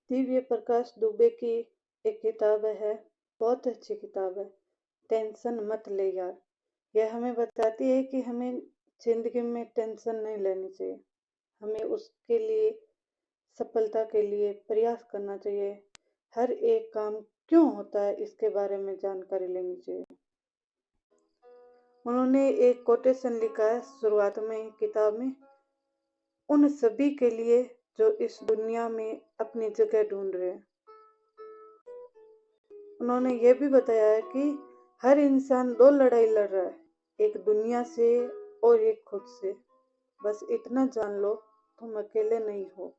दिव्य प्रकाश दुबे की एक किताब है। बहुत अच्छी किताब है। टेंशन मत ले यार। यह हमें बताती है कि हमें जिंदगी में टेंशन नहीं लेनी चाहिए। हमें उसके लिए सफलता के लिए प्रयास करना चाहिए। हर एक काम क्यों होता है इसके बारे में जानकारी लेनी चाहिए। उन्होंने एक कोटेशन लिखा है शुरुआत में किताब में, उन सभी के लिए जो इस दुनिया में अपनी जगह ढूंढ रहे हैं। उन्होंने ये भी बताया है कि हर इंसान दो लड़ाई लड़ रहा है, एक दुनिया से और एक खुद से। बस इतना जान लो, तुम अकेले नहीं हो।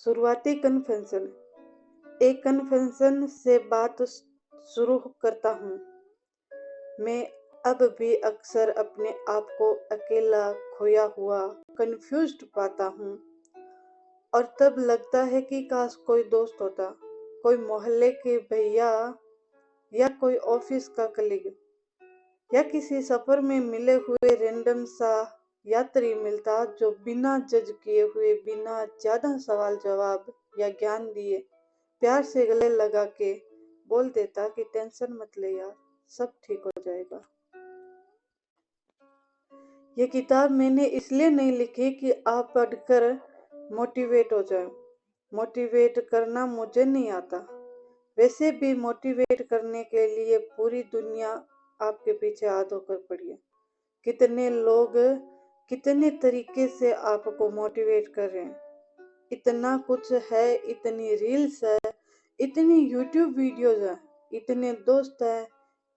शुरुआती कन्फेशन। एक कन्फेशन से बात शुरू करता हूँ। मैं अब भी अक्सर अपने आप को अकेला, खोया हुआ, कंफ्यूज्ड पाता हूँ। और तब लगता है कि काश कोई दोस्त होता, कोई मोहल्ले के भैया या कोई ऑफिस का कलीग या किसी सफर में मिले हुए रैंडम सा यात्री मिलता जो बिना जज किए हुए, बिना ज्यादा सवाल जवाब या ज्ञान दिए प्यार से गले लगा के बोल देता कि टेंशन मत ले यार, सब ठीक हो जाएगा। ये किताब मैंने इसलिए नहीं लिखी कि आप पढ़कर मोटिवेट हो जाए। मोटिवेट करना मुझे नहीं आता। वैसे भी मोटिवेट करने के लिए पूरी दुनिया आपके पीछे हाथ होकर पड़ी है। कितने लोग कितने तरीके से आपको मोटिवेट कर रहे हैं। इतना कुछ है, इतनी रील्स है, इतनी यूट्यूब वीडियोस है, इतने दोस्त है,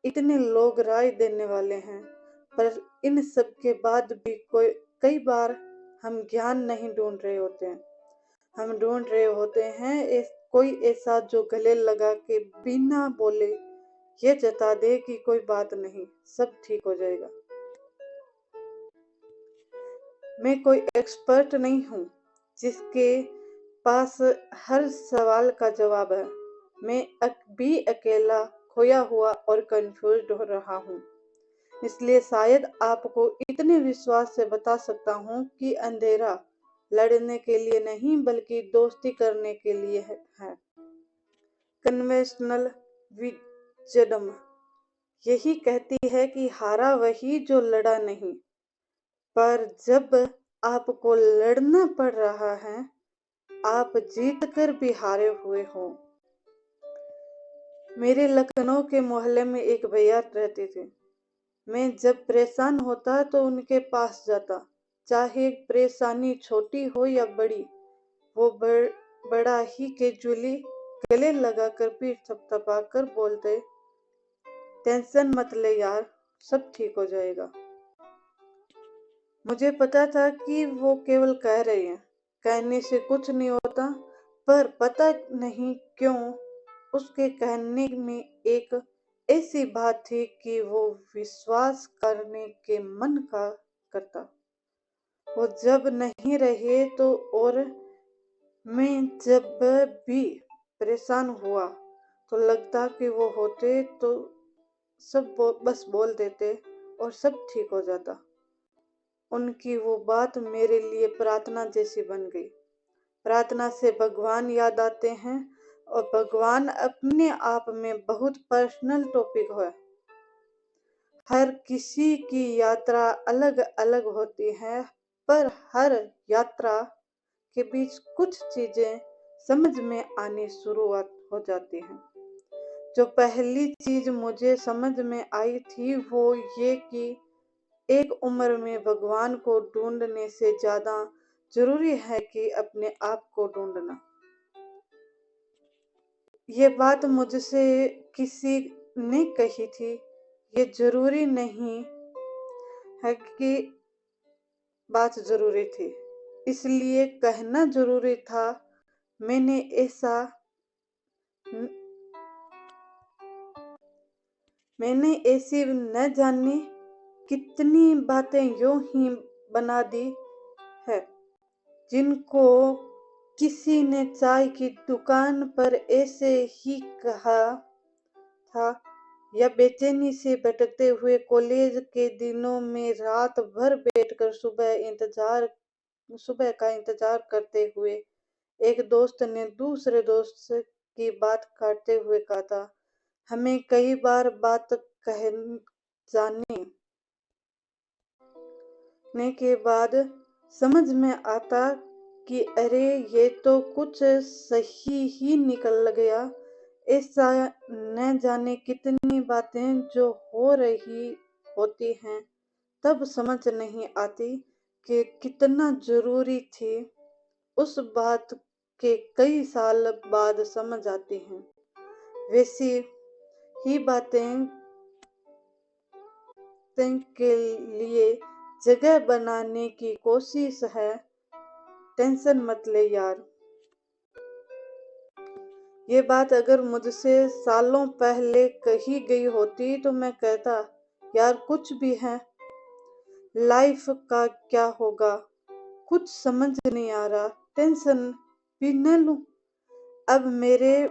इतने लोग राय देने वाले हैं। पर इन सब के बाद भी कई बार हम ज्ञान नहीं ढूंढ रहे होते हैं। हम ढूंढ रहे होते हैं कोई ऐसा जो गले लगा के बिना बोले ये जता दे कि कोई बात नहीं, सब ठीक हो जाएगा। मैं कोई एक्सपर्ट नहीं हूँ जिसके पास हर सवाल का जवाब है। मैं भी अकेला, खोया हुआ और कंफ्यूज्ड हो रहा हूँ। इसलिए शायद आपको इतने विश्वास से बता सकता हूँ कि अंधेरा लड़ने के लिए नहीं बल्कि दोस्ती करने के लिए है। कन्वेंशनल विजडम यही कहती है कि हारा वही जो लड़ा नहीं। पर जब आपको लड़ना पड़ रहा है, आप जीत कर भी हारे हुए हो। मेरे लखनऊ के मोहल्ले में एक भैया रहते थे। मैं जब परेशान होता तो उनके पास जाता, चाहे परेशानी छोटी हो या बड़ी। वो बड़ा ही कैजुअली गले लगाकर पीठ थपथपाकर बोलते, टेंशन मत ले यार, सब ठीक हो जाएगा। मुझे पता था कि वो केवल कह रहे हैं, कहने से कुछ नहीं होता, पर पता नहीं क्यों उसके कहने में एक ऐसी बात थी कि वो विश्वास करने के मन का करता। वो जब नहीं रहे तो और मैं जब भी परेशान हुआ तो लगता कि वो होते तो सब बस बोल देते और सब ठीक हो जाता। उनकी वो बात मेरे लिए प्रार्थना जैसी बन गई। प्रार्थना से भगवान याद आते हैं और भगवान अपने आप में बहुत पर्सनल टॉपिक है। हर किसी की यात्रा अलग अलग होती है, पर हर यात्रा के बीच कुछ चीजें समझ में आनी शुरुआत हो जाती हैं। जो पहली चीज मुझे समझ में आई थी वो ये कि एक उम्र में भगवान को ढूंढने से ज्यादा जरूरी है कि अपने आप को ढूंढना। ये बात मुझसे किसी ने कही थी। ये जरूरी नहीं है कि बात जरूरी थी, इसलिए कहना जरूरी था। मैंने ऐसी न जाने कितनी बातें यूं ही बना दी है, जिनको किसी ने चाय की दुकान पर ऐसे ही कहा था, या बेचैनी से भटकते हुए कॉलेज के दिनों में रात भर बैठकर सुबह इंतजार सुबह का इंतजार करते हुए एक दोस्त ने दूसरे दोस्त की बात काटते हुए कहा था, हमें कई बार बात कह जाने के बाद समझ में आता कि अरे ये तो कुछ सही ही निकल गया। ऐसा न जाने कितनी बातें जो हो रही होती हैं तब समझ नहीं आती कि कितना जरूरी थी, उस बात के कई साल बाद समझ आती हैं। वैसी ही बातें के लिए जगह बनाने की कोशिश है। टेंशन मत ले यार। ये बात अगर मुझसे सालों पहले कही गई होती तो मैं कहता, यार कुछ भी है, लाइफ का क्या होगा कुछ समझ नहीं आ रहा, टेंशन भी न लूं। अब मेरे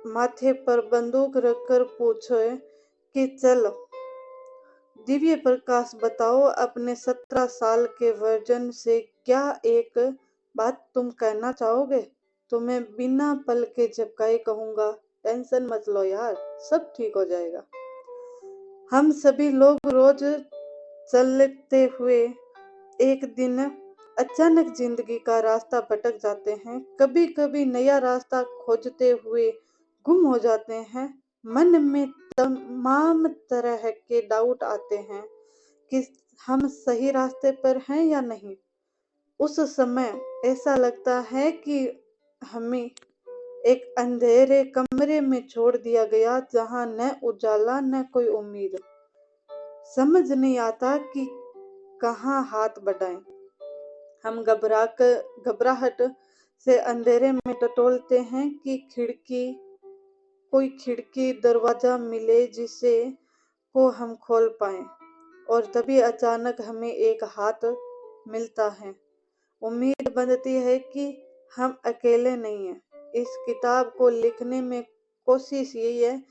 माथे पर बंदूक रखकर पूछो कि चलो दिव्य प्रकाश बताओ, अपने 17 साल के वर्जन से क्या एक बात तुम कहना चाहोगे? तो मैं बिना पल के झपकाए कहूंगा, टेंशन मत लो यार, सब ठीक हो जाएगा। हम सभी लोग रोज चलते हुए एक दिन अचानक जिंदगी का रास्ता भटक जाते हैं। कभी कभी नया रास्ता खोजते हुए गुम हो जाते हैं। मन में तमाम तरह के डाउट आते हैं कि हम सही रास्ते पर हैं या नहीं। उस समय ऐसा लगता है कि हमें एक अंधेरे कमरे में छोड़ दिया गया, जहां न उजाला न कोई उम्मीद। समझ नहीं आता कि कहाँ हाथ बढ़ाएं। हम घबराहट से अंधेरे में टटोलते हैं कि कोई खिड़की दरवाजा मिले जिसे को हम खोल पाएं। और तभी अचानक हमें एक हाथ मिलता है। उम्मीद बनती है कि हम अकेले नहीं हैं। इस किताब को लिखने में कोशिश यही है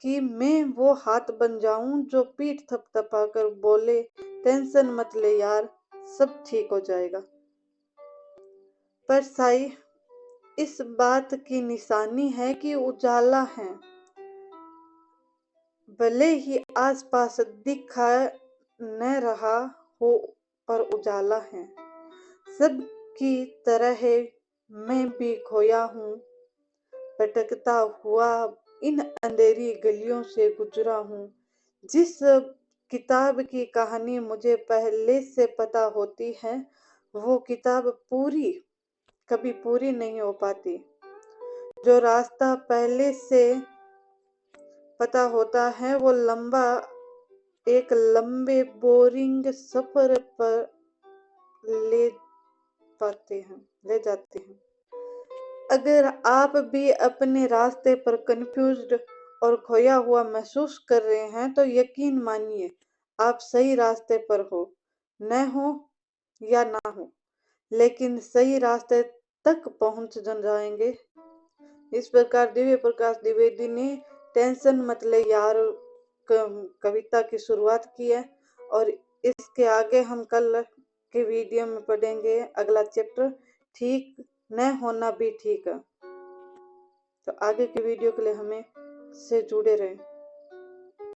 कि मैं वो हाथ बन जाऊं जो पीठ थपथपाकर बोले, टेंशन मत ले यार, सब ठीक हो जाएगा। पर साई, इस बात की निशानी है कि उजाला है, भले ही आसपास दिखा न रहा हो, पर उजाला है। सबकी तरह मैं भी खोया हूँ, भटकता हुआ इन अंधेरी गलियों से गुजरा हूँ। जिस किताब की कहानी मुझे पहले से पता होती है, वो किताब कभी पूरी नहीं हो पाती। जो रास्ता पहले से पता होता है वो एक लंबे बोरिंग सफर पर ले जाते हैं। अगर आप भी अपने रास्ते पर कंफ्यूज्ड और खोया हुआ महसूस कर रहे हैं तो यकीन मानिए, आप सही रास्ते पर हो। न हो या ना हो, लेकिन सही रास्ते तक पहुंच जाएंगे। इस प्रकार दिव्य प्रकाश द्विवेदी ने टेंशन मत ले यार कविता की शुरुआत की है। और इसके आगे हम कल के वीडियो में पढ़ेंगे अगला चैप्टर, ठीक न होना भी ठीक है। तो आगे के वीडियो के लिए हमें से जुड़े रहें।